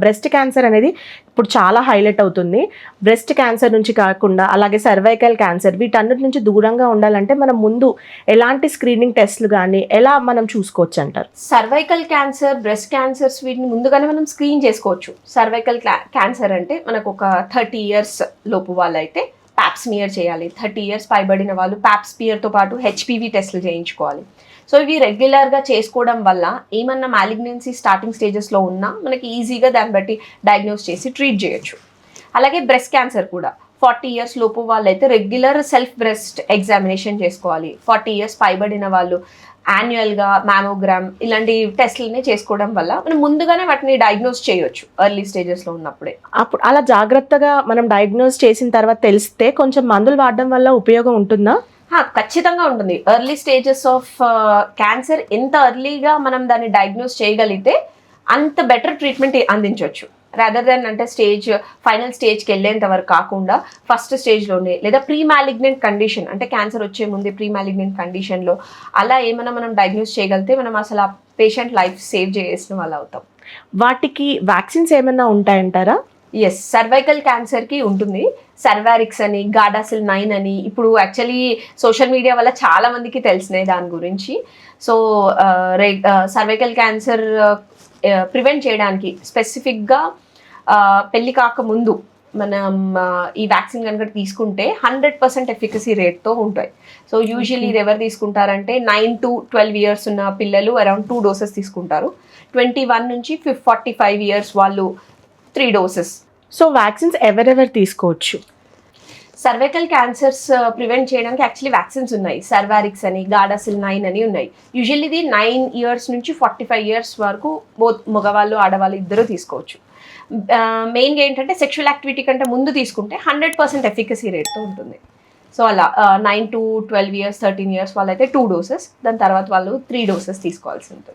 Breast cancer అనేది ఇప్పుడు చాలా హైలైట్ అవుతుంది. బ్రెస్ట్ క్యాన్సర్ నుంచి కాకుండా అలాగే సర్వైకల్ క్యాన్సర్ వీటన్నిటి నుంచి దూరంగా ఉండాలంటే మనం ముందు ఎలాంటి స్క్రీనింగ్ టెస్ట్లు కానీ ఎలా మనం చూసుకోవచ్చు అంటారు? సర్వైకల్ క్యాన్సర్, బ్రెస్ట్ క్యాన్సర్స్ వీటిని ముందుగానే మనం స్క్రీన్ చేసుకోవచ్చు. సర్వైకల్ క్యాన్సర్ అంటే మనకు ఒక 30 years లోపు వాళ్ళైతే ప్యాప్స్మియర్ చేయాలి. 30 years పైబడిన వాళ్ళు ప్యాప్స్మియర్తో పాటు హెచ్పివి టెస్ట్లు చేయించుకోవాలి. సో ఇవి రెగ్యులర్గా చేసుకోవడం వల్ల ఏమన్నా మ్యాలిగ్నెన్సీ స్టార్టింగ్ స్టేజెస్లో ఉన్నా మనకి ఈజీగా దాన్ని బట్టి డయాగ్నోస్ చేసి ట్రీట్ చేయొచ్చు. అలాగే బ్రెస్ట్ క్యాన్సర్ కూడా 40 years లోపు వాళ్ళైతే రెగ్యులర్ సెల్ఫ్ బ్రెస్ట్ ఎగ్జామినేషన్ చేసుకోవాలి. 40 years పైబడిన వాళ్ళు యాన్యువల్గా మ్యామోగ్రామ్ ఇలాంటి టెస్ట్లని చేసుకోవడం వల్ల మనం ముందుగానే వాటిని డయాగ్నోస్ చేయొచ్చు ఎర్లీ స్టేజెస్లో ఉన్నప్పుడే. అప్పుడు అలా జాగ్రత్తగా మనం డయాగ్నోస్ చేసిన తర్వాత తెలిస్తే కొంచెం మందులు వాడడం వల్ల ఉపయోగం ఉంటుందా? ఖచ్చితంగా ఉంటుంది. ఎర్లీ స్టేజెస్ ఆఫ్ క్యాన్సర్ ఎంత ఎర్లీగా మనం దాన్ని డయాగ్నోస్ చేయగలిగితే అంత బెటర్ ట్రీట్మెంట్ అందించవచ్చు. రాదర్ దెన్ అంటే ఫైనల్ స్టేజ్కి వెళ్ళేంత వరకు కాకుండా ఫస్ట్ స్టేజ్లోనే లేదా ప్రీ మ్యాలిగ్నెంట్ కండిషన్ అంటే క్యాన్సర్ వచ్చే ముందే ప్రీ మ్యాలిగ్నెంట్ కండిషన్లో అలా ఏమైనా మనం డయాగ్నోస్ చేయగలిగితే మనం అసలు ఆ పేషెంట్ లైఫ్ సేవ్ చేసిన వాళ్ళు అవుతాం. వాటికి వ్యాక్సిన్స్ ఏమైనా ఉంటాయంటారా? ఎస్, సర్వైకల్ క్యాన్సర్కి ఉంటుంది. సర్వారిక్స్ అని, గాడాసిల్ 9 అని ఇప్పుడు యాక్చువల్లీ సోషల్ మీడియా వల్ల చాలా మందికి తెలిసినాయి దాని గురించి. సో సర్వైకల్ క్యాన్సర్ ప్రివెంట్ చేయడానికి స్పెసిఫిక్గా పెళ్లి కాకముందు మనం ఈ వ్యాక్సిన్ కనుక తీసుకుంటే 100% ఎఫికసీ రేట్తో ఉంటాయి. సో యూజువల్లీ ఇది ఎవరు తీసుకుంటారంటే 9 to 12 years ఉన్న పిల్లలు అరౌండ్ 2 doses తీసుకుంటారు. 21 నుంచి 45 years వాళ్ళు 3 doses. సో వ్యాక్సిన్స్ ఎవరెవరు తీసుకోవచ్చు? సర్వైకల్ క్యాన్సర్స్ ప్రివెంట్ చేయడానికి యాక్చువల్లీ వ్యాక్సిన్స్ ఉన్నాయి. సర్వారిక్స్ అని, గాడాసిల్ 9 అని ఉన్నాయి. యూజువల్లీ ఇది 9 years నుంచి 45 years వరకు బోత్ మగవాళ్ళు ఆడవాళ్ళు ఇద్దరు తీసుకోవచ్చు. మెయిన్గా ఏంటంటే సెక్షువల్ యాక్టివిటీ కంటే ముందు తీసుకుంటే 100% ఎఫికసీ రేట్తో ఉంటుంది. సో అలా 9 to 12 years, 13 years వాళ్ళైతే 2 doses, దాని తర్వాత వాళ్ళు 3 doses తీసుకోవాల్సి ఉంటుంది.